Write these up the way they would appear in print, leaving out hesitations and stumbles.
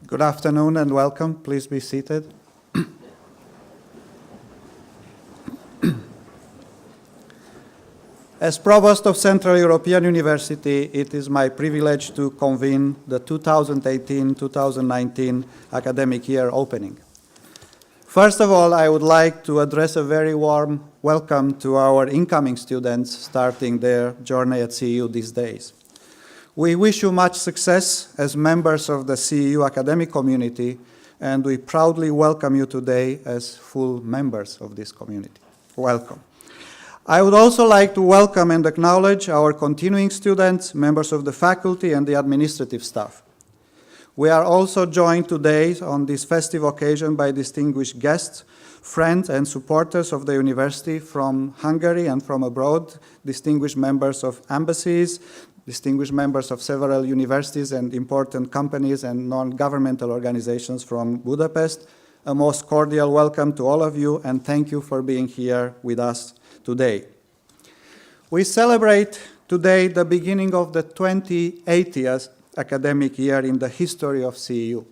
Good afternoon and welcome. Please be seated. As Provost of Central European University, it is my privilege to convene the 2018-2019 academic year opening. First of all, I would like to address a very warm welcome to our incoming students starting their journey at CEU these days. We wish you much success as members of the CEU academic community, and we proudly welcome you today as full members of this community. Welcome. I would also like to welcome and acknowledge our continuing students, members of the faculty, and the administrative staff. We are also joined today on this festive occasion by distinguished guests, friends and supporters of the university from Hungary and from abroad, distinguished members of embassies, distinguished members of several universities and important companies and non-governmental organizations from Budapest. A most cordial welcome to all of you, and thank you for being here with us today. We celebrate today the beginning of the 2080th academic year in the history of CEU.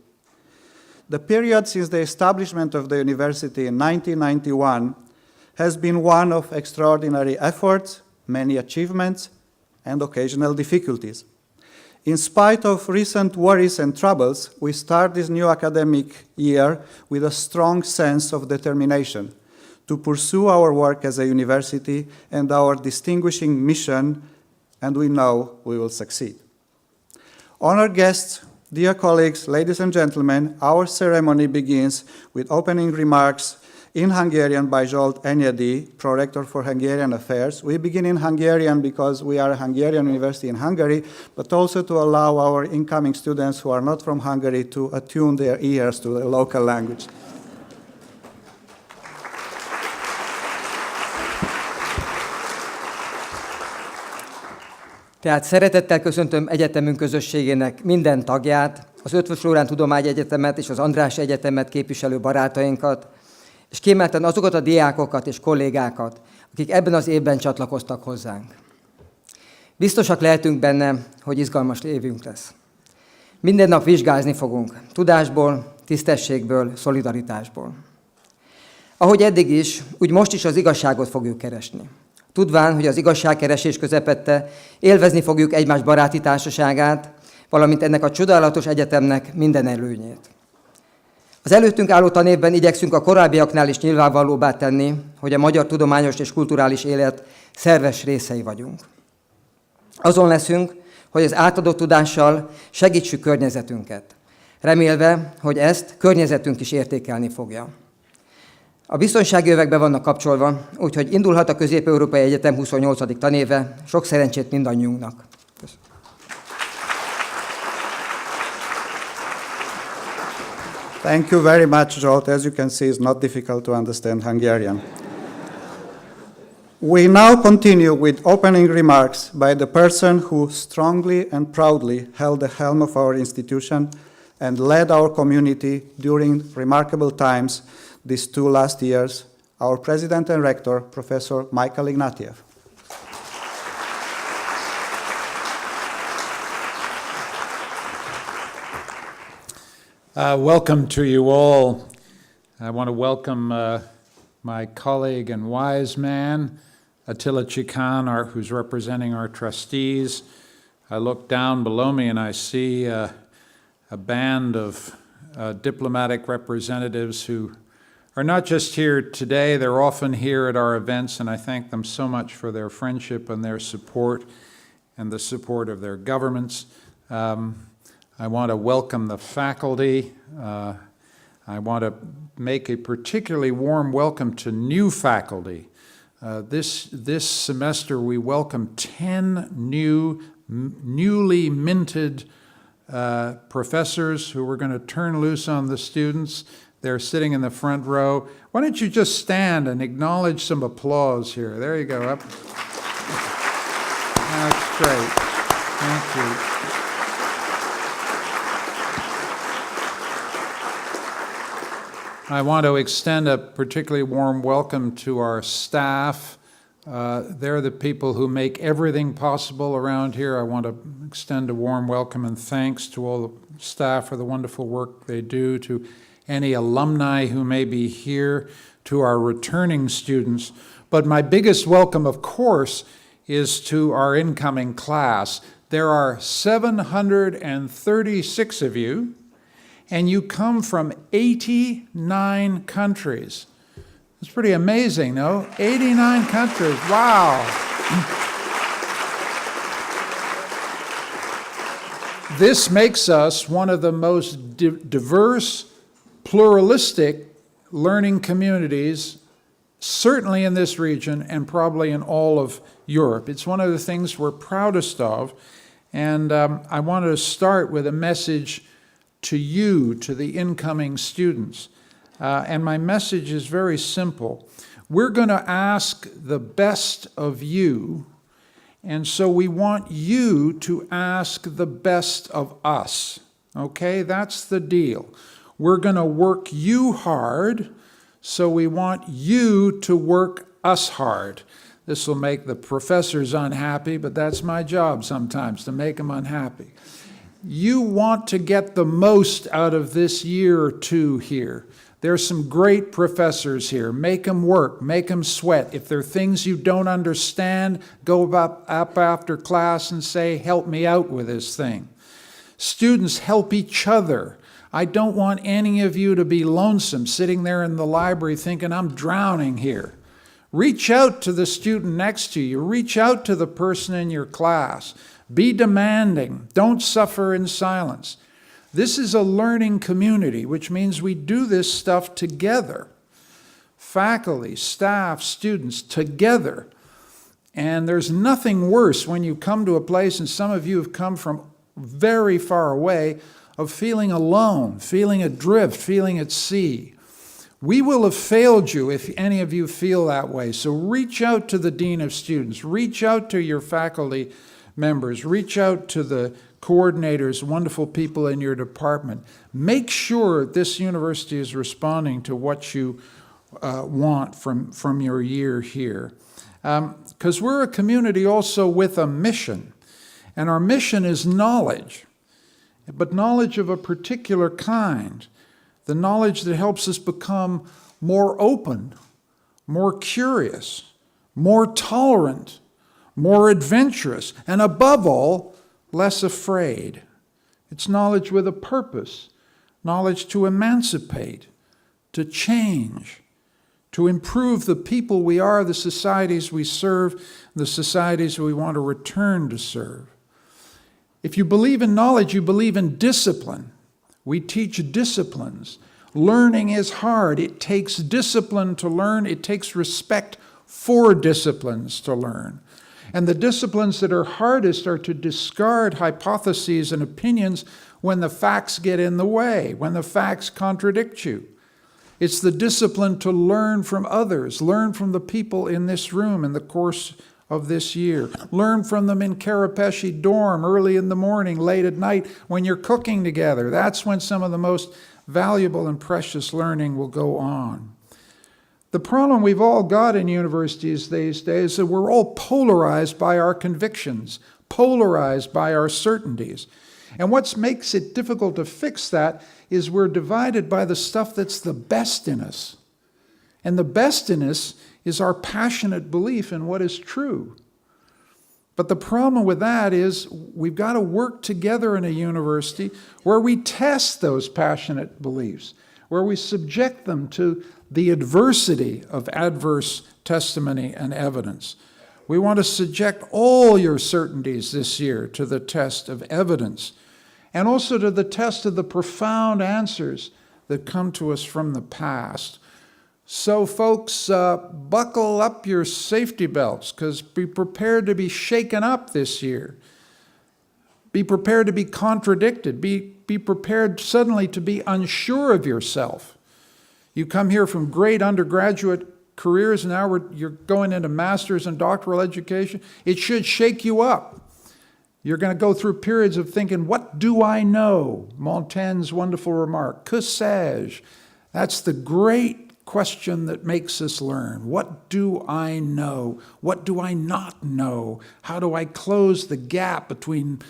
The period since the establishment of the university in 1991 has been one of extraordinary efforts, many achievements, and occasional difficulties. In spite of recent worries and troubles, we start this new academic year with a strong sense of determination to pursue our work as a university and our distinguishing mission, and we know we will succeed. Honored guests, dear colleagues, ladies and gentlemen, our ceremony begins with opening remarks in Hungarian by Zsolt Enyedi, Prorector for Hungarian Affairs. We begin in Hungarian because we are a Hungarian university in Hungary, but also to allow our incoming students who are not from Hungary to attune their ears to the local language. Tehát szeretettel köszöntöm egyetemünk közösségének minden tagját, az Eötvös Loránd Tudományegyetemet és az Andrássy Egyetemet képviselő barátainkat, és kiemelten azokat a diákokat és kollégákat, akik ebben az évben csatlakoztak hozzánk. Biztosak lehetünk benne, hogy izgalmas évünk lesz. Minden nap vizsgázni fogunk, tudásból, tisztességből, szolidaritásból. Ahogy eddig is, úgy most is az igazságot fogjuk keresni. Tudván, hogy az igazságkeresés közepette élvezni fogjuk egymás baráti társaságát, valamint ennek a csodálatos egyetemnek minden előnyét. Az előttünk álló tanévben igyekszünk a korábbiaknál is nyilvánvalóbbá tenni, hogy a magyar tudományos és kulturális élet szerves részei vagyunk. Azon leszünk, hogy az átadott tudással segítsük környezetünket, remélve, hogy ezt környezetünk is értékelni fogja. A biztonsági övekbe vannak kapcsolva, úgyhogy indulhat a Közép-Európai Egyetem 28. tanéve. Sok szerencsét mindannyiunknak. Köszönöm. Thank you very much, Zsolt. As you can see, it's not difficult to understand Hungarian. We now continue with opening remarks by the person who strongly and proudly held the helm of our institution and led our community during remarkable times these 2 last years, our President and Rector, Professor Michael Ignatieff. Welcome to you all. I want to welcome my colleague and wise man, Attila Csikán, who's representing our trustees. I look down below me and I see a band of diplomatic representatives who are not just here today, they're often here at our events, and I thank them so much for their friendship and their support and the support of their governments. I want to welcome the faculty. I want to make a particularly warm welcome to new faculty. This semester we welcome 10 newly minted professors who we're going to turn loose on the students. They're sitting in the front row. Why don't you just stand and acknowledge some applause here? There you go. Up. That's great. Thank you. I want to extend a particularly warm welcome to our staff, They're the people who make everything possible around here. I want to extend a warm welcome and thanks to all the staff for the wonderful work they do, to any alumni who may be here, to our returning students. But my biggest welcome, of course, is to our incoming class. There are 736 of you, and you come from 89 countries. It's pretty amazing, no? 89 countries, wow. This makes us one of the most diverse, pluralistic learning communities, certainly in this region and probably in all of Europe. It's one of the things we're proudest of, and I wanted to start with a message to you, to the incoming students. And my message is very simple. We're going to ask the best of you, and so we want you to ask the best of us. Okay, that's the deal. We're going to work you hard, so we want you to work us hard. This will make the professors unhappy, but that's my job sometimes, to make them unhappy. You want to get the most out of this year or two here. There's some great professors here. Make them work, make them sweat. If there are things you don't understand, go up after class and say, help me out with this thing. Students, help each other. I don't want any of you to be lonesome sitting there in the library thinking, I'm drowning here. Reach out to the student next to you. Reach out to the person in your class. Be demanding. Don't suffer in silence. This is a learning community, which means we do this stuff together. Faculty, staff, students, together. And there's nothing worse when you come to a place, and some of you have come from very far away, of feeling alone, feeling adrift, feeling at sea. We will have failed you if any of you feel that way. So reach out to the Dean of Students. Reach out to your faculty members. Reach out to the coordinators, wonderful people in your department. Make sure this university is responding to what you want from your year here. Because we're a community also with a mission. And our mission is knowledge, but knowledge of a particular kind. The knowledge that helps us become more open, more curious, more tolerant, more adventurous, and above all, less afraid. It's knowledge with a purpose, knowledge to emancipate, to change, to improve the people we are, the societies we serve, the societies we want to return to serve. If you believe in knowledge, you believe in discipline. We teach disciplines. Learning is hard. It takes discipline to learn. It takes respect for disciplines to learn. And the disciplines that are hardest are to discard hypotheses and opinions when the facts get in the way, when the facts contradict you. It's the discipline to learn from others, learn from the people in this room in the course of this year. Learn from them in Karapeshi dorm early in the morning, late at night, when you're cooking together. That's when some of the most valuable and precious learning will go on. The problem we've all got in universities these days is that we're all polarized by our convictions, polarized by our certainties. And what makes it difficult to fix that is we're divided by the stuff that's the best in us. And the best in us is our passionate belief in what is true. But the problem with that is we've got to work together in a university where we test those passionate beliefs, where we subject them to the adversity of adverse testimony and evidence. We want to subject all your certainties this year to the test of evidence, and also to the test of the profound answers that come to us from the past. So folks, buckle up your safety belts, because be prepared to be shaken up this year. Be prepared to be contradicted. Be prepared suddenly to be unsure of yourself. You come here from great undergraduate careers, and now you're going into Masters and Doctoral education. It should shake you up. You're going to go through periods of thinking, what do I know? Montaigne's wonderful remark, que sais-je? That's the great question that makes us learn. What do I know? What do I not know? How do I close the gap between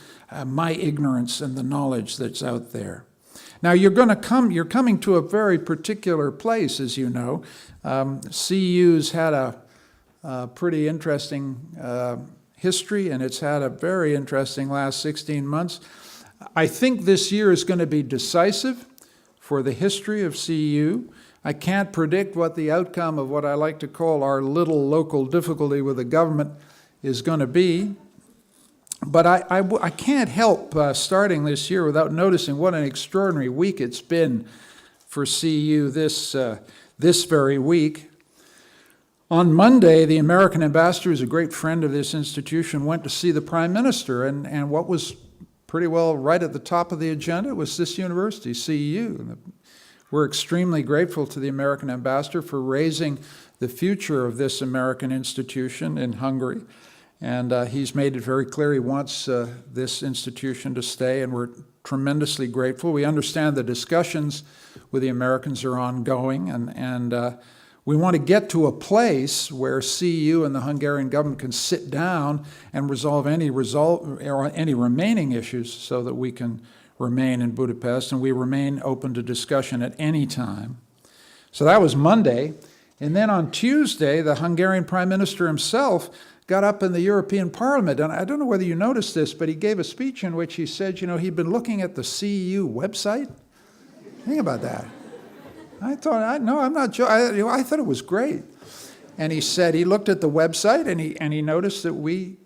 my ignorance and the knowledge that's out there? Now you're coming to a very particular place, as you know. CEU's had a pretty interesting history, and it's had a very interesting last 16 months. I think this year is going to be decisive for the history of CEU. I can't predict what the outcome of what I like to call our little local difficulty with the government is going to be. But I can't help starting this year without noticing what an extraordinary week it's been for CEU this very week. On Monday, the American ambassador, who's a great friend of this institution, went to see the Prime Minister, and what was pretty well right at the top of the agenda was this university, CEU. We're extremely grateful to the American ambassador for raising the future of this American institution in Hungary. And he's made it very clear he wants this institution to stay, and we're tremendously grateful. We understand the discussions with the Americans are ongoing, and we want to get to a place where CEU and the Hungarian government can sit down and resolve any remaining issues so that we can remain in Budapest, and we remain open to discussion at any time. So that was Monday. And then on Tuesday, the Hungarian Prime Minister himself got up in the European Parliament, and I don't know whether you noticed this, but he gave a speech in which he said, he'd been looking at the CEU website. Think about that. I thought, I'm not joking. I thought it was great. And he said he looked at the website, and he noticed that we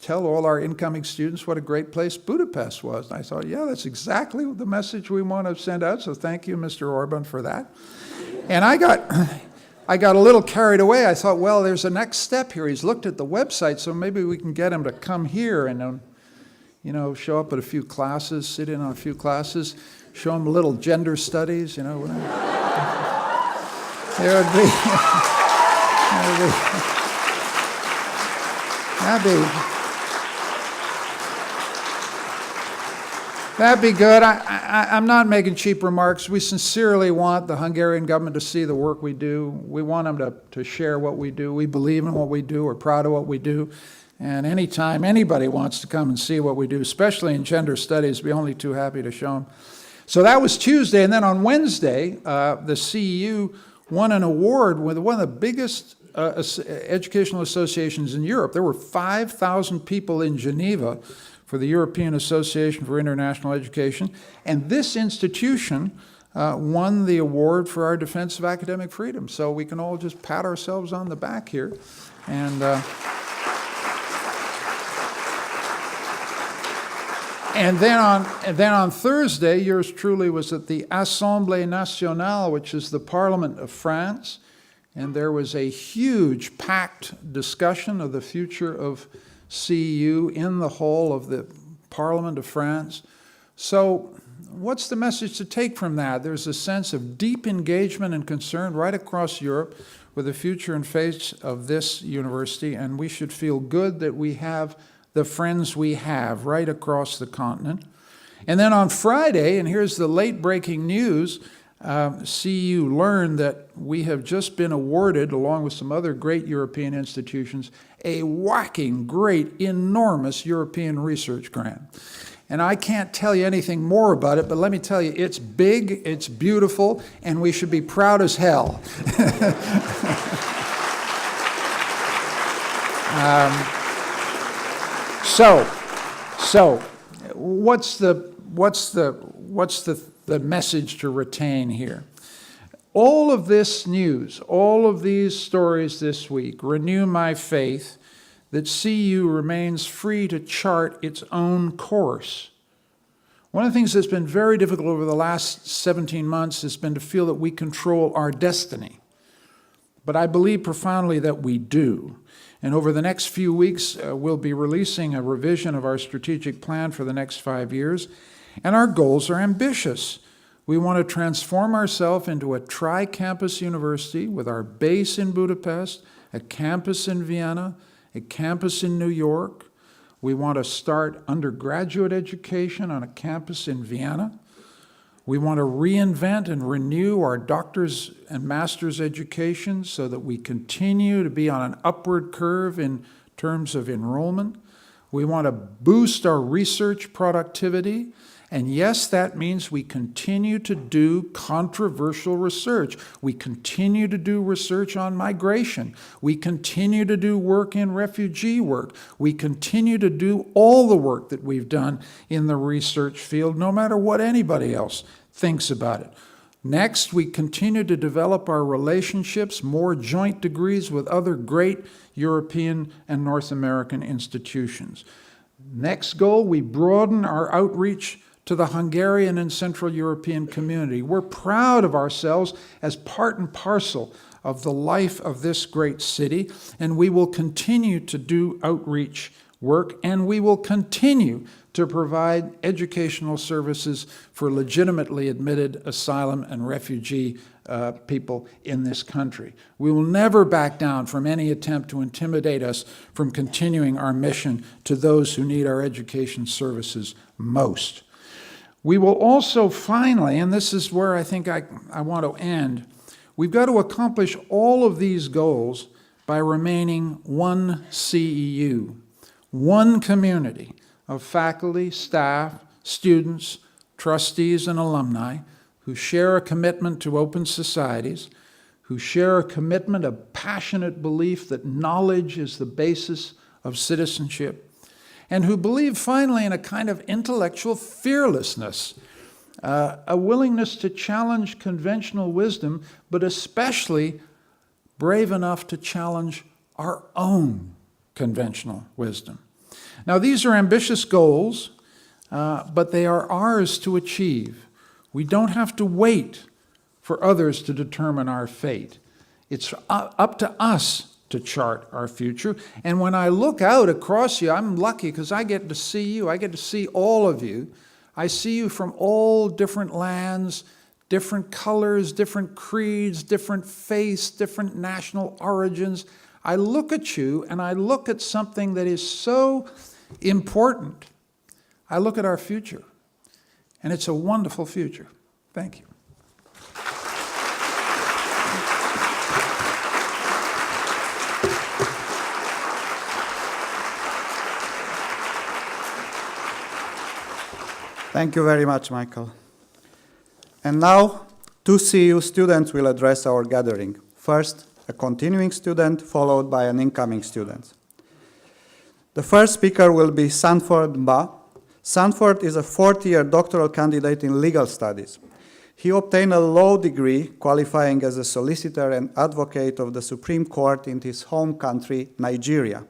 tell all our incoming students what a great place Budapest was. And I thought, yeah, that's exactly the message we want to send out, so thank you, Mr. Orban, for that. And I got a little carried away. I thought, well, there's a next step here. He's looked at the website, so maybe we can get him to come here and, show up at a few classes, sit in on a few classes, show him a little gender studies, whatever. There would be, that'd be good. I'm not making cheap remarks. We sincerely want the Hungarian government to see the work we do. We want them to share what we do. We believe in what we do. We're proud of what we do. And anytime anybody wants to come and see what we do, especially in gender studies, we're only too happy to show them. So that was Tuesday. And then on Wednesday, the CEU won an award with one of the biggest educational associations in Europe. There were 5,000 people in Geneva for the European Association for International Education, and this institution won the award for our defense of academic freedom. So we can all just pat ourselves on the back here. And then on Thursday, yours truly was at the Assemblée Nationale, which is the Parliament of France, and there was a huge packed discussion of the future of CEU in the hall of the Parliament of France. So what's the message to take from that? There's a sense of deep engagement and concern right across Europe with the future and fate of this university, and we should feel good that we have the friends we have right across the continent. And then on Friday, and here's the late-breaking news, CEU learned that we have just been awarded, along with some other great European institutions, a whacking, great, enormous European research grant. And I can't tell you anything more about it, but let me tell you, it's big, it's beautiful, and we should be proud as hell. So what's the message to retain here? All of this news, all of these stories this week renew my faith that CEU remains free to chart its own course. One of the things that's been very difficult over the last 17 months has been to feel that we control our destiny. But I believe profoundly that we do. And over the next few weeks, we'll be releasing a revision of our strategic plan for the next 5 years. And our goals are ambitious. We want to transform ourselves into a tri-campus university with our base in Budapest, a campus in Vienna, a campus in New York. We want to start undergraduate education on a campus in Vienna. We want to reinvent and renew our doctor's and master's education so that we continue to be on an upward curve in terms of enrollment. We want to boost our research productivity. And yes, that means we continue to do controversial research. We continue to do research on migration. We continue to do work in refugee work. We continue to do all the work that we've done in the research field, no matter what anybody else thinks about it. Next, we continue to develop our relationships, more joint degrees with other great European and North American institutions. Next goal, we broaden our outreach to the Hungarian and Central European community. We're proud of ourselves as part and parcel of the life of this great city, and we will continue to do outreach work, and we will continue to provide educational services for legitimately admitted asylum and refugee people in this country. We will never back down from any attempt to intimidate us from continuing our mission to those who need our education services most. We will also finally, and this is where I think I want to end, we've got to accomplish all of these goals by remaining one CEU, one community of faculty, staff, students, trustees, and alumni who share a commitment to open societies, who share a commitment, a passionate belief that knowledge is the basis of citizenship, and who believe finally in a kind of intellectual fearlessness, a willingness to challenge conventional wisdom, but especially brave enough to challenge our own conventional wisdom. Now, these are ambitious goals, but they are ours to achieve. We don't have to wait for others to determine our fate. It's up to us to chart our future. And when I look out across you, I'm lucky because I get to see you. I get to see all of you. I see you from all different lands, different colors, different creeds, different faiths, different national origins. I look at you and I look at something that is so important. I look at our future, and it's a wonderful future. Thank you. Thank you very much, Michael. And now, 2 CEU students will address our gathering. First, a continuing student, followed by an incoming student. The first speaker will be Sanford Mba. Sanford is a fourth-year doctoral candidate in legal studies. He obtained a law degree, qualifying as a solicitor and advocate of the Supreme Court in his home country, Nigeria.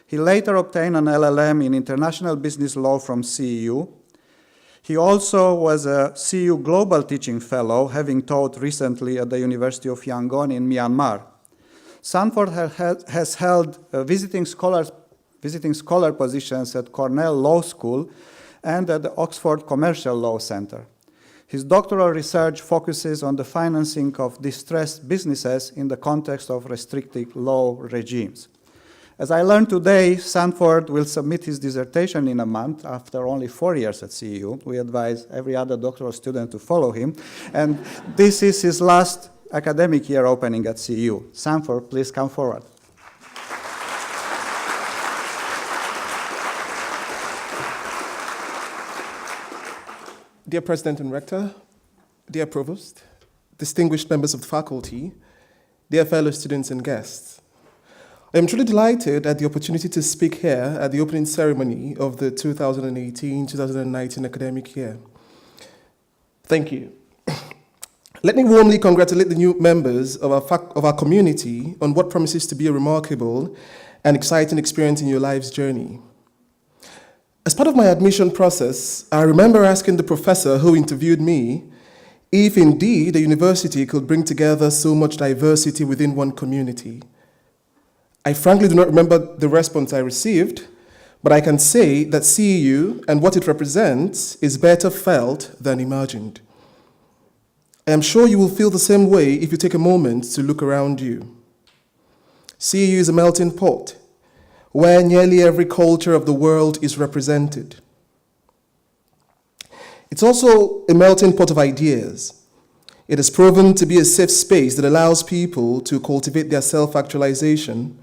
He later obtained an LLM in international business law from CEU. He also was a CEU Global Teaching Fellow, having taught recently at the University of Yangon in Myanmar. Sanford has held visiting scholar positions at Cornell Law School and at the Oxford Commercial Law Center. His doctoral research focuses on the financing of distressed businesses in the context of restrictive law regimes. As I learned today, Sanford will submit his dissertation in a month after only 4 years at CEU. We advise every other doctoral student to follow him. And this is his last academic year opening at CEU. Sanford, please come forward. Dear President and Rector, dear Provost, distinguished members of the faculty, dear fellow students and guests, I am truly delighted at the opportunity to speak here at the opening ceremony of the 2018-2019 academic year. Thank you. Let me warmly congratulate the new members of our community on what promises to be a remarkable and exciting experience in your life's journey. As part of my admission process, I remember asking the professor who interviewed me if indeed a university could bring together so much diversity within one community. I frankly do not remember the response I received, but I can say that CEU and what it represents is better felt than imagined. I am sure you will feel the same way if you take a moment to look around you. CEU is a melting pot where nearly every culture of the world is represented. It's also a melting pot of ideas. It is proven to be a safe space that allows people to cultivate their self-actualization,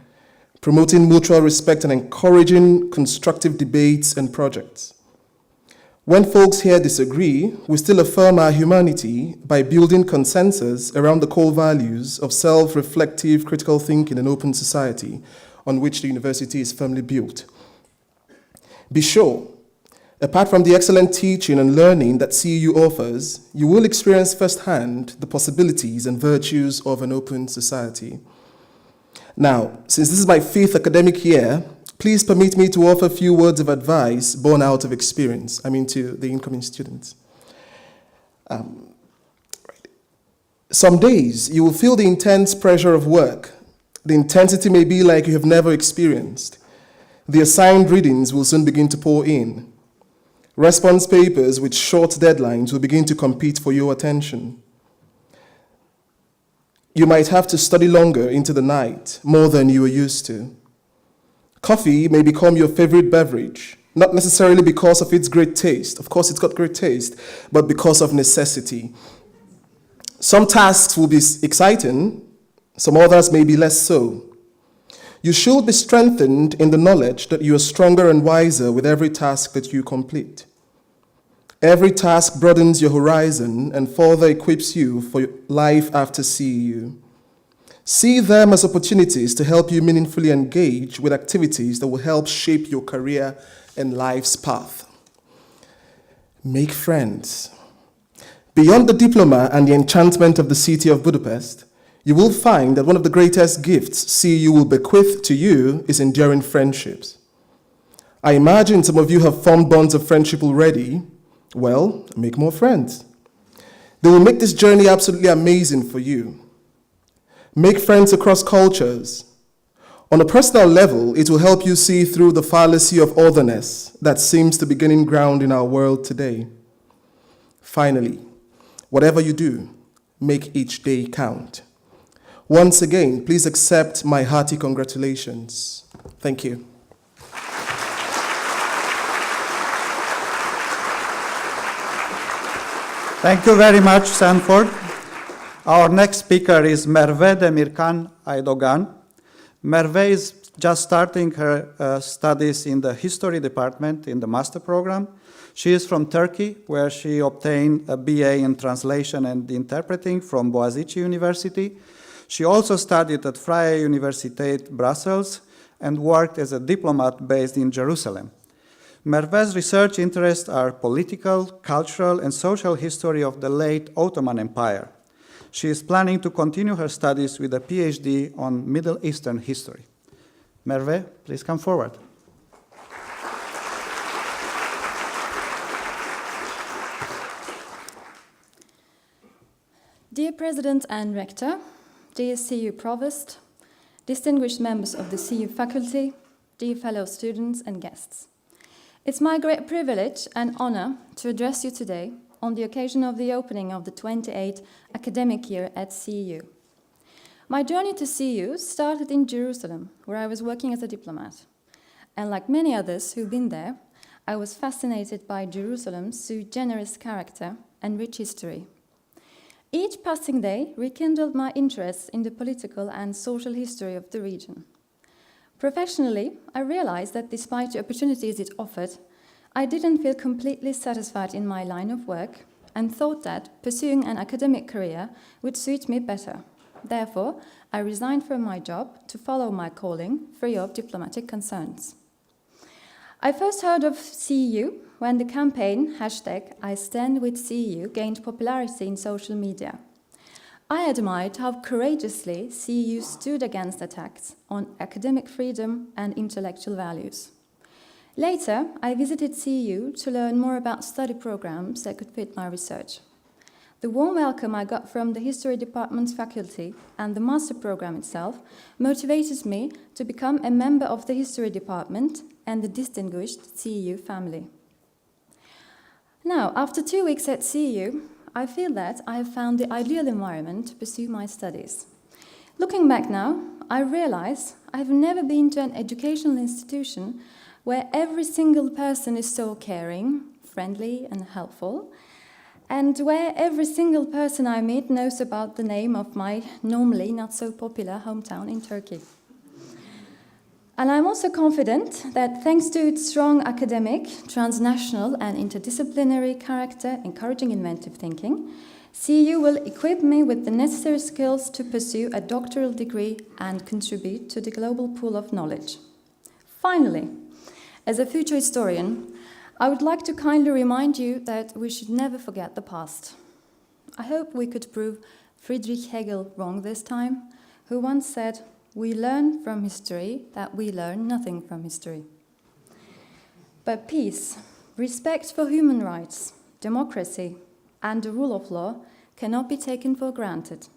promoting mutual respect and encouraging constructive debates and projects. When folks here disagree, we still affirm our humanity by building consensus around the core values of self-reflective critical thinking and open society on which the university is firmly built. Be sure, apart from the excellent teaching and learning that CEU offers, you will experience firsthand the possibilities and virtues of an open society. Now, since this is my 5th academic year, please permit me to offer a few words of advice born out of experience, to the incoming students. Some days you will feel the intense pressure of work. The intensity may be like you have never experienced. The assigned readings will soon begin to pour in. Response papers with short deadlines will begin to compete for your attention. You might have to study longer into the night, more than you were used to. Coffee may become your favorite beverage, not necessarily because of its great taste. Of course, it's got great taste, but because of necessity. Some tasks will be exciting, some others may be less so. You should be strengthened in the knowledge that you are stronger and wiser with every task that you complete. Every task broadens your horizon and further equips you for life after CEU. See them as opportunities to help you meaningfully engage with activities that will help shape your career and life's path. Make friends. Beyond the diploma and the enchantment of the city of Budapest, you will find that one of the greatest gifts CEU will bequeath to you is enduring friendships. I imagine some of you have formed bonds of friendship already. Well, make more friends. They will make this journey absolutely amazing for you. Make friends across cultures. On a personal level, it will help you see through the fallacy of otherness that seems to be gaining ground in our world today. Finally, whatever you do, make each day count. Once again, please accept my hearty congratulations. Thank you. Thank you very much, Sanford. Our next speaker is Merv Addameer. Merve is just starting her studies in the history department in the master program. She is from Turkey, where she obtained a BA in translation and interpreting from Boğaziçi University. She also studied at Vrije Universiteit Brussels and worked as a diplomat based in Jerusalem. Merve's research interests are political, cultural, and social history of the late Ottoman Empire. She is planning to continue her studies with a PhD on Middle Eastern history. Merve, please come forward. Dear President and Rector, dear CEU Provost, distinguished members of the CEU faculty, dear fellow students and guests. It's my great privilege and honor to address you today on the occasion of the opening of the 28th academic year at CEU. My journey to CEU started in Jerusalem, where I was working as a diplomat. And like many others who've been there, I was fascinated by Jerusalem's sui generis character and rich history. Each passing day rekindled my interest in the political and social history of the region. Professionally, I realized that despite the opportunities it offered, I didn't feel completely satisfied in my line of work and thought that pursuing an academic career would suit me better. Therefore, I resigned from my job to follow my calling, free of diplomatic concerns. I first heard of CEU when the campaign #IStandWithCEU gained popularity in social media. I admired how courageously CEU stood against attacks on academic freedom and intellectual values. Later, I visited CEU to learn more about study programs that could fit my research. The warm welcome I got from the History Department's faculty and the master program itself motivated me to become a member of the History Department and the distinguished CEU family. Now, after 2 weeks at CEU, I feel that I have found the ideal environment to pursue my studies. Looking back now, I realize I have never been to an educational institution where every single person is so caring, friendly and helpful, and where every single person I meet knows about the name of my normally not so popular hometown in Turkey. And I'm also confident that thanks to its strong academic, transnational and interdisciplinary character encouraging inventive thinking, CEU will equip me with the necessary skills to pursue a doctoral degree and contribute to the global pool of knowledge. Finally, as a future historian, I would like to kindly remind you that we should never forget the past. I hope we could prove Friedrich Hegel wrong this time, who once said, "We learn from history that we learn nothing from history." But peace, respect for human rights, democracy, and the rule of law cannot be taken for granted.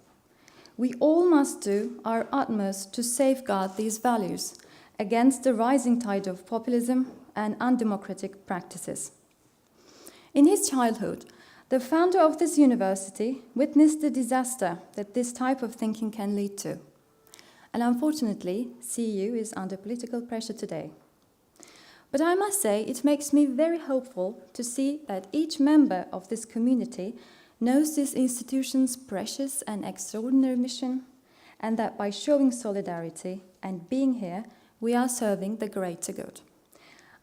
We all must do our utmost to safeguard these values against the rising tide of populism and undemocratic practices. In his childhood, the founder of this university witnessed the disaster that this type of thinking can lead to. And unfortunately, CEU is under political pressure today. But I must say, it makes me very hopeful to see that each member of this community knows this institution's precious and extraordinary mission, and that by showing solidarity and being here, we are serving the greater good.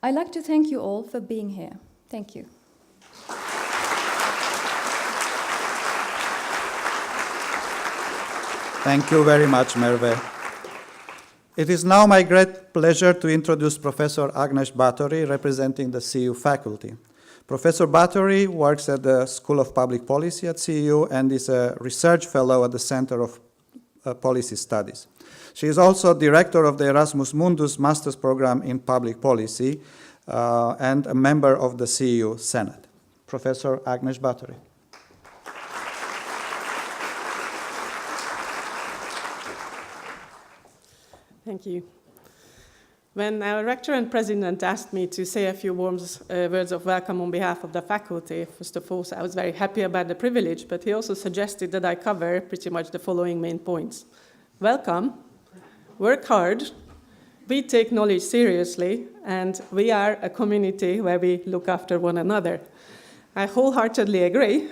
I'd like to thank you all for being here. Thank you. Thank you very much, Merve. It is now my great pleasure to introduce Professor Agnes Báthory, representing the CEU faculty. Professor Báthory works at the School of Public Policy at CEU and is a research fellow at the Center of Policy Studies. She is also director of the Erasmus Mundus Master's Program in Public Policy and a member of the CEU Senate. Professor Agnes Báthory. Thank you. When our rector and president asked me to say a few warm words of welcome on behalf of the faculty, first of all, I was very happy about the privilege, but he also suggested that I cover pretty much the following main points. Welcome, work hard, we take knowledge seriously, and we are a community where we look after one another. I wholeheartedly agree,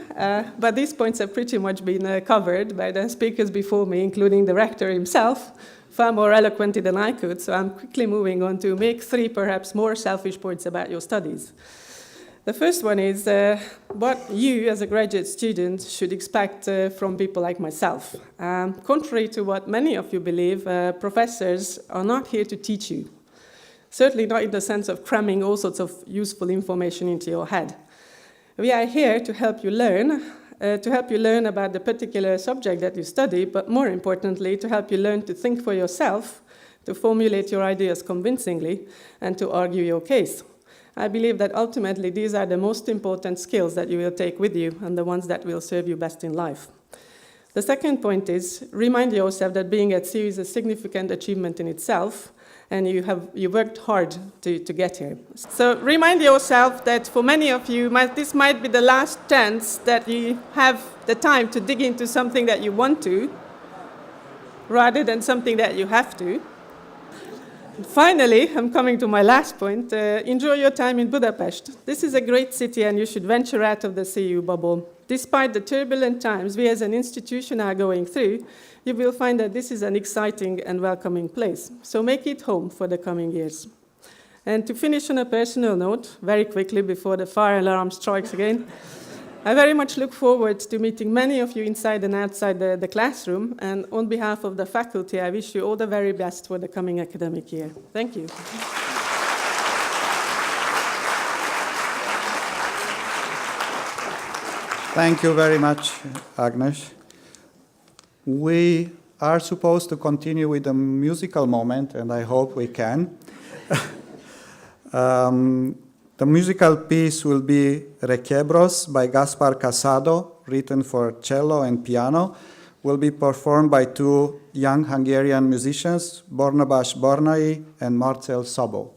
but these points have pretty much been covered by the speakers before me, including the rector himself, far more eloquently than I could, so I'm quickly moving on to make three perhaps more selfish points about your studies. The first one is what you, as a graduate student, should expect from people like myself. Contrary to what many of you believe, professors are not here to teach you. Certainly not in the sense of cramming all sorts of useful information into your head. We are here to help you learn about the particular subject that you study, but more importantly, to help you learn to think for yourself, to formulate your ideas convincingly, and to argue your case. I believe that ultimately these are the most important skills that you will take with you and the ones that will serve you best in life. The second point is, remind yourself that being at CEU is a significant achievement in itself, and you worked hard to get here. So remind yourself that for many of you, this might be the last chance that you have the time to dig into something that you want to, rather than something that you have to. And finally, I'm coming to my last point, enjoy your time in Budapest. This is a great city and you should venture out of the CEU bubble. Despite the turbulent times we as an institution are going through, you will find that this is an exciting and welcoming place. So make it home for the coming years. And to finish on a personal note, very quickly before the fire alarm strikes again, I very much look forward to meeting many of you inside and outside the classroom. And on behalf of the faculty, I wish you all the very best for the coming academic year. Thank you. Thank you very much, Agnes. We are supposed to continue with a musical moment, and I hope we can. The musical piece will be Requebros by Gaspar Casado, written for cello and piano, will be performed by two young Hungarian musicians, Barnabás Barnai and Marcel Szabó.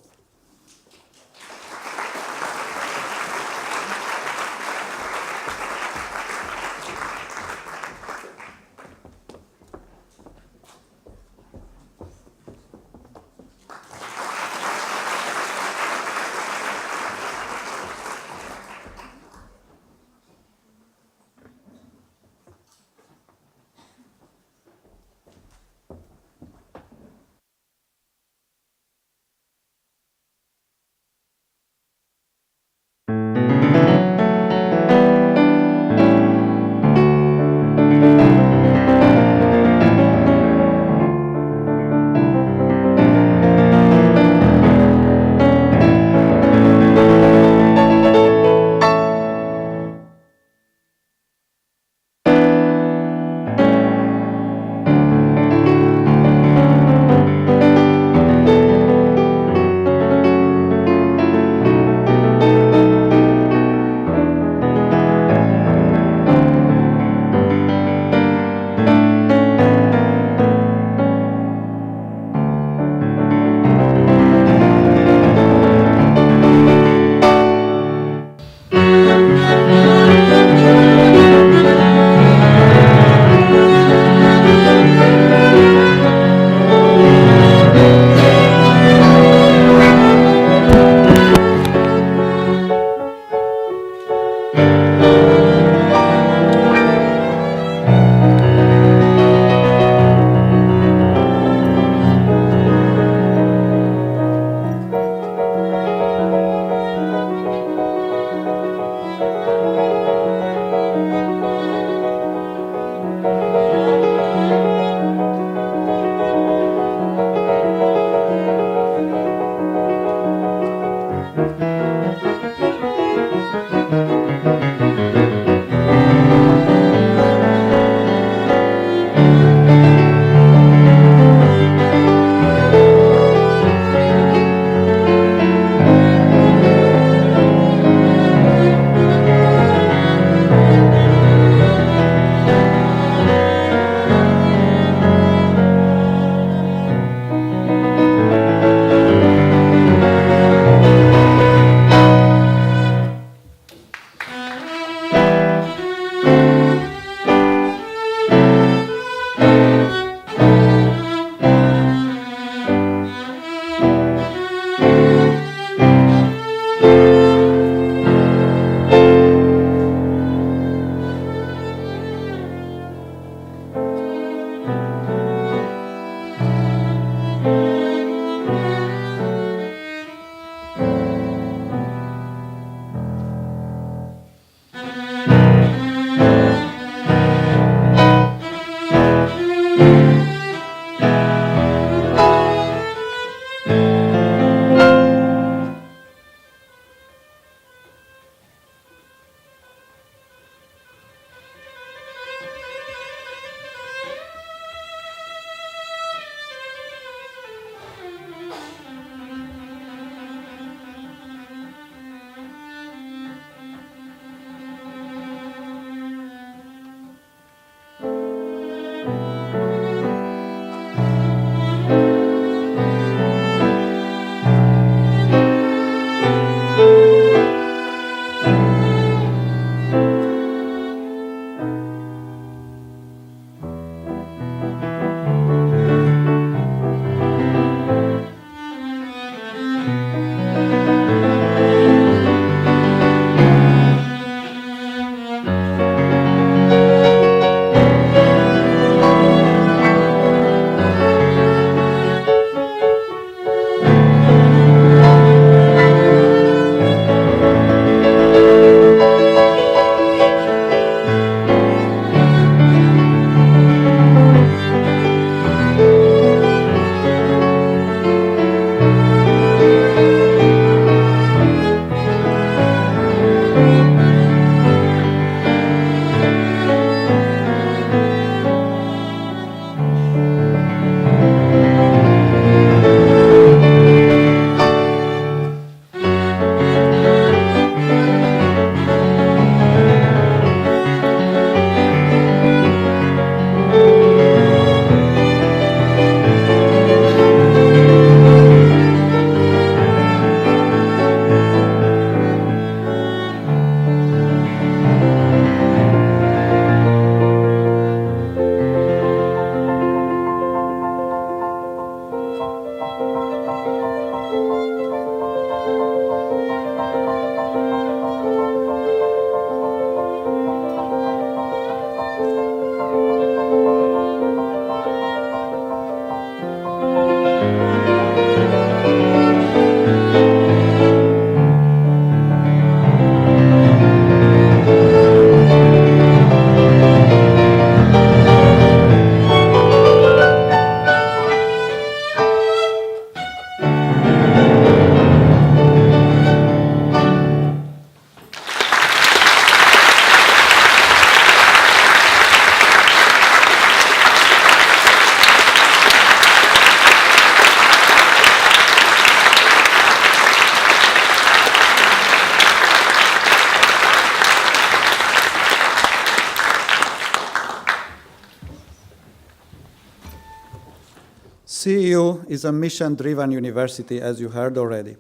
CEU is a mission-driven university, as you heard already.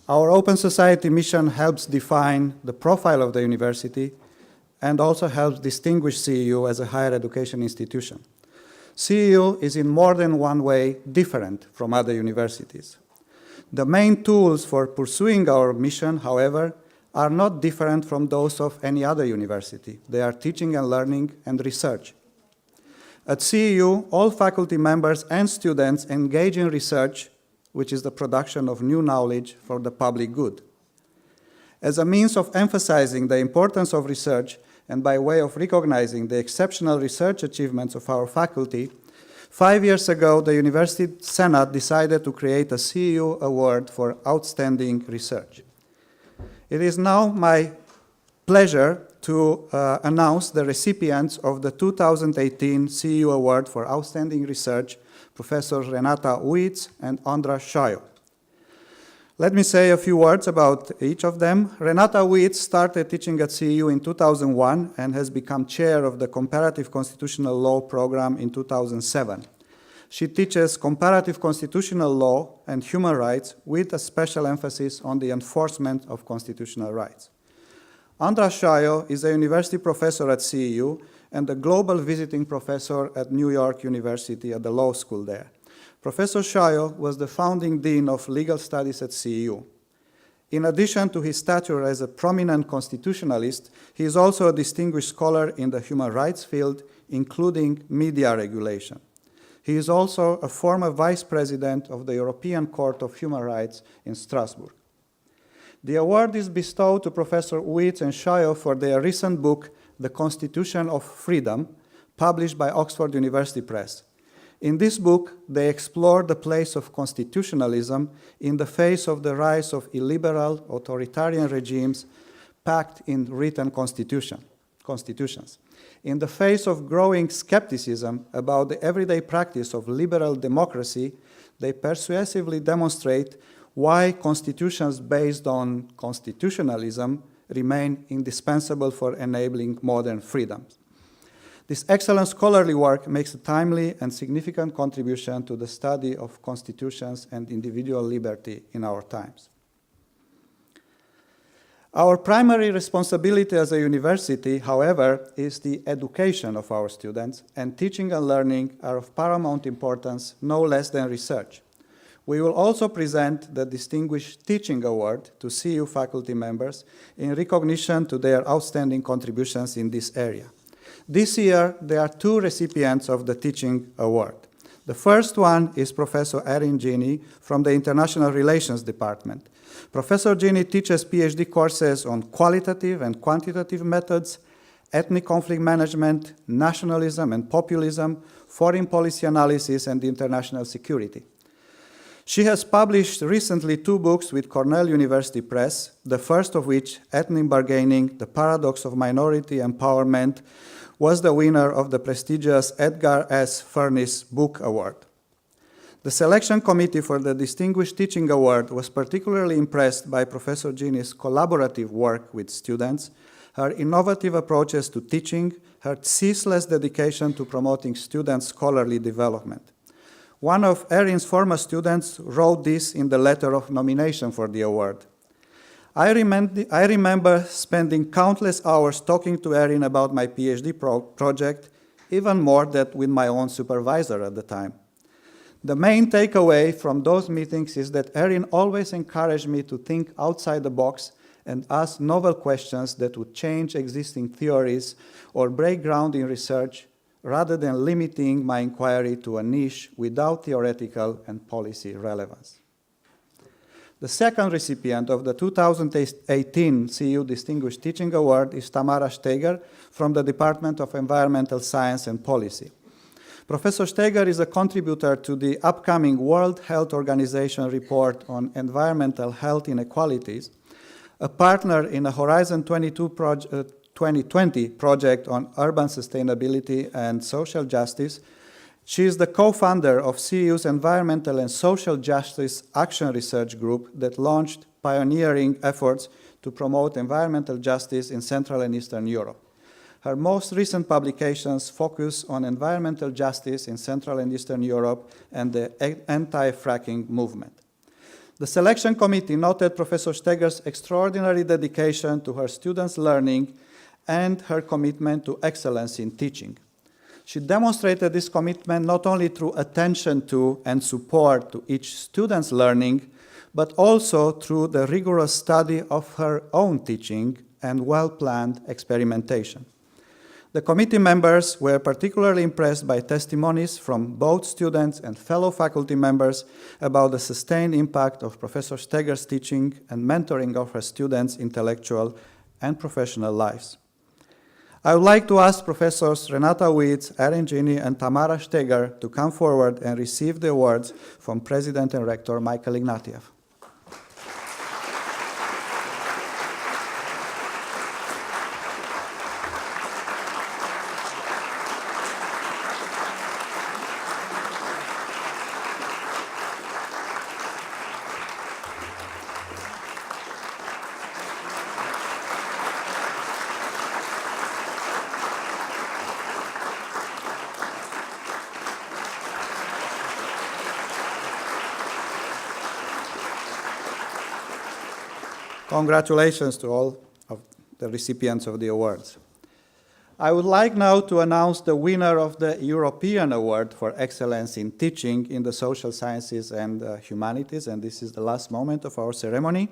Our Open Society mission helps define the profile of the university and also helps distinguish CEU as a higher education institution. CEU is in more than one way different from other universities. The main tools for pursuing our mission, however, are not different from those of any other university. They are teaching and learning and research. At CEU, all faculty members and students engage in research, which is the production of new knowledge for the public good. As a means of emphasizing the importance of research and by way of recognizing the exceptional research achievements of our faculty, 5 years ago, the University Senate decided to create a CEU Award for Outstanding Research. It is now my pleasure to announce the recipients of the 2018 CEU Award for Outstanding Research, Professor Renata Uitz and Andras Sajo. Let me say a few words about each of them. Renata Uitz started teaching at CEU in 2001 and has become chair of the Comparative Constitutional Law program in 2007. She teaches comparative constitutional law and human rights with a special emphasis on the enforcement of constitutional rights. Andras Sajo is a university professor at CEU and a global visiting professor at New York University at the law school there. Professor Sajo was the founding dean of legal studies at CEU. In addition to his stature as a prominent constitutionalist, he is also a distinguished scholar in the human rights field, including media regulation. He is also a former vice president of the European Court of Human Rights in Strasbourg. The award is bestowed to Professor Uitz and Sajo for their recent book, The Constitution of Freedom, published by Oxford University Press. In this book, they explore the place of constitutionalism in the face of the rise of illiberal, authoritarian regimes packed in written constitutions. In the face of growing skepticism about the everyday practice of liberal democracy, they persuasively demonstrate why constitutions based on constitutionalism remain indispensable for enabling modern freedoms. This excellent scholarly work makes a timely and significant contribution to the study of constitutions and individual liberty in our times. Our primary responsibility as a university, however, is the education of our students, and teaching and learning are of paramount importance, no less than research. We will also present the Distinguished Teaching Award to CEU faculty members in recognition to their outstanding contributions in this area. This year, there are two recipients of the Teaching Award. The first one is Professor Erin Gini from the International Relations Department. Professor Gini teaches PhD courses on qualitative and quantitative methods, ethnic conflict management, nationalism and populism, foreign policy analysis, and international security. She has published recently 2 books with Cornell University Press, the first of which, Ethnic Bargaining, The Paradox of Minority Empowerment, was the winner of the prestigious Edgar S. Furniss Book Award. The selection committee for the Distinguished Teaching Award was particularly impressed by Professor Gini's collaborative work with students, her innovative approaches to teaching, her ceaseless dedication to promoting students' scholarly development. One of Erin's former students wrote this in the letter of nomination for the award. I remember spending countless hours talking to Erin about my PhD project, even more than with my own supervisor at the time. The main takeaway from those meetings is that Erin always encouraged me to think outside the box and ask novel questions that would change existing theories or break ground in research, rather than limiting my inquiry to a niche without theoretical and policy relevance. The second recipient of the 2018 CEU Distinguished Teaching Award is Tamara Steger from the Department of Environmental Science and Policy. Professor Steger is a contributor to the upcoming World Health Organization report on environmental health inequalities, a partner in a Horizon 2020 project on urban sustainability and social justice. She is the co-founder of CEU's Environmental and Social Justice Action Research Group that launched pioneering efforts to promote environmental justice in Central and Eastern Europe. Her most recent publications focus on environmental justice in Central and Eastern Europe and the anti-fracking movement. The selection committee noted Professor Steger's extraordinary dedication to her students' learning and her commitment to excellence in teaching. She demonstrated this commitment not only through attention to and support to each student's learning, but also through the rigorous study of her own teaching and well-planned experimentation. The committee members were particularly impressed by testimonies from both students and fellow faculty members about the sustained impact of Professor Steger's teaching and mentoring of her students' intellectual and professional lives. I would like to ask Professors Renata Wietz, Erin Gini, and Tamara Steger to come forward and receive the awards from President and Rector Michael Ignatieff. Congratulations to all of the recipients of the awards. I would like now to announce the winner of the European Award for Excellence in Teaching in the Social Sciences and Humanities, and this is the last moment of our ceremony.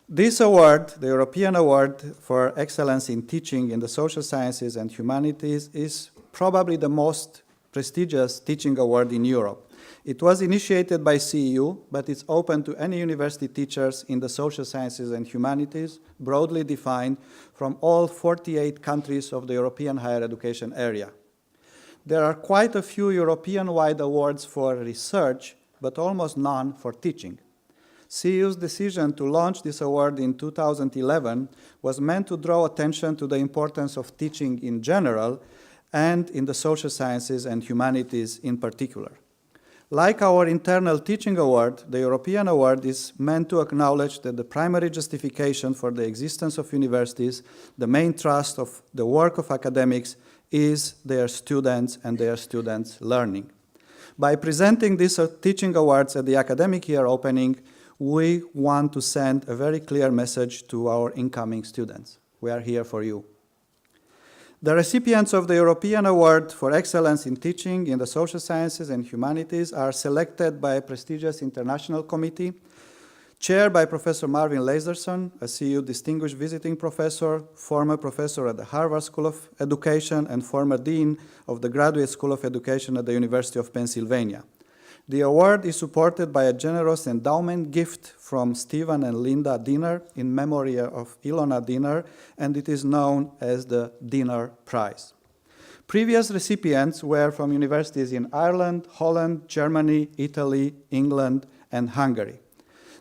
This award, the European Award for Excellence in Teaching in the Social Sciences and Humanities, is probably the most prestigious teaching award in Europe. It was initiated by CEU, but it's open to any university teachers in the social sciences and humanities, broadly defined, from all 48 countries of the European higher education area. There are quite a few European-wide awards for research, but almost none for teaching. CEU's decision to launch this award in 2011 was meant to draw attention to the importance of teaching in general and in the social sciences and humanities in particular. Like our internal teaching award, the European award is meant to acknowledge that the primary justification for the existence of universities, the main thrust of the work of academics, is their students and their students' learning. By presenting these teaching awards at the academic year opening, we want to send a very clear message to our incoming students. We are here for you. The recipients of the European Award for Excellence in Teaching in the Social Sciences and Humanities are selected by a prestigious international committee, chaired by Professor Marvin Laserson, a CEU Distinguished Visiting Professor, former professor at the Harvard School of Education, and former dean of the Graduate School of Education at the University of Pennsylvania. The award is supported by a generous endowment gift from Stephen and Linda Diener in memory of Ilona Diener, and it is known as the Diener Prize. Previous recipients were from universities in Ireland, Holland, Germany, Italy, England, and Hungary.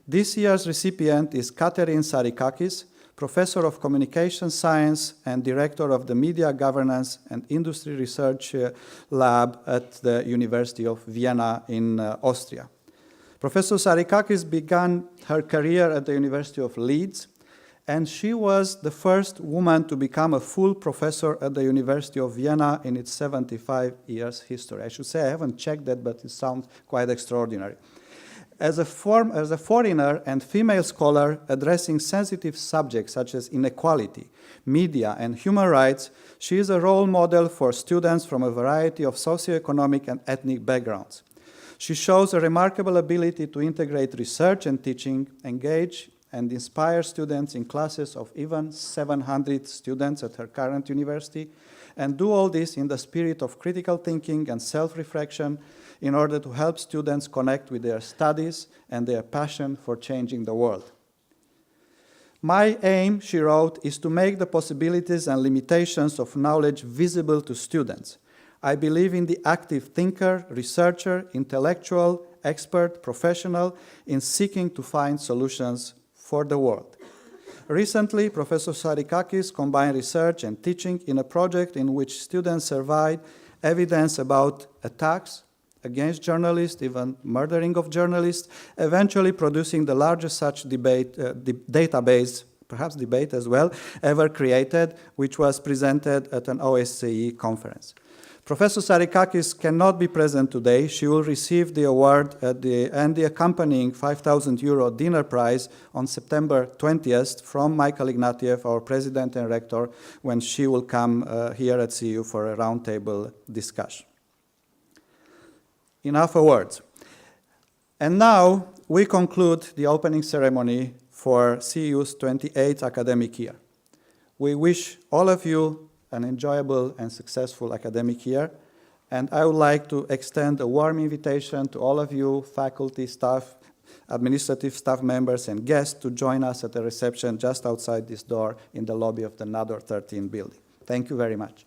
This year's recipient is Katerin Sarikakis, Professor of Communication Science and Director of the Media Governance and Industry Research Lab at the University of Vienna in Austria. Professor Sarikakis began her career at the University of Leeds, and she was the first woman to become a full professor at the University of Vienna in its 75 years history. I should say I haven't checked that, but it sounds quite extraordinary. As a foreigner and female scholar addressing sensitive subjects such as inequality, media, and human rights, she is a role model for students from a variety of socioeconomic and ethnic backgrounds. She shows a remarkable ability to integrate research and teaching, engage and inspire students in classes of even 700 students at her current university, and do all this in the spirit of critical thinking and self-reflection in order to help students connect with their studies and their passion for changing the world. My aim, she wrote, is to make the possibilities and limitations of knowledge visible to students. I believe in the active thinker, researcher, intellectual, expert, professional in seeking to find solutions for the world. Recently, Professor Sarikakis combined research and teaching in a project in which students surveyed evidence about attacks against journalists, even murdering of journalists, eventually producing the largest such database, perhaps debate as well, ever created, which was presented at an OSCE conference. Professor Sarikakis cannot be present today. She will receive the award and the accompanying €5,000 dinner prize on September 20th from Michael Ignatieff, our president and rector, when she will come here at CEU for a roundtable discussion. Enough words. And now we conclude the opening ceremony for CEU's 28th academic year. We wish all of you an enjoyable and successful academic year, and I would like to extend a warm invitation to all of you, faculty, staff, administrative staff members, and guests to join us at the reception just outside this door in the lobby of the Nador 13 building. Thank you very much.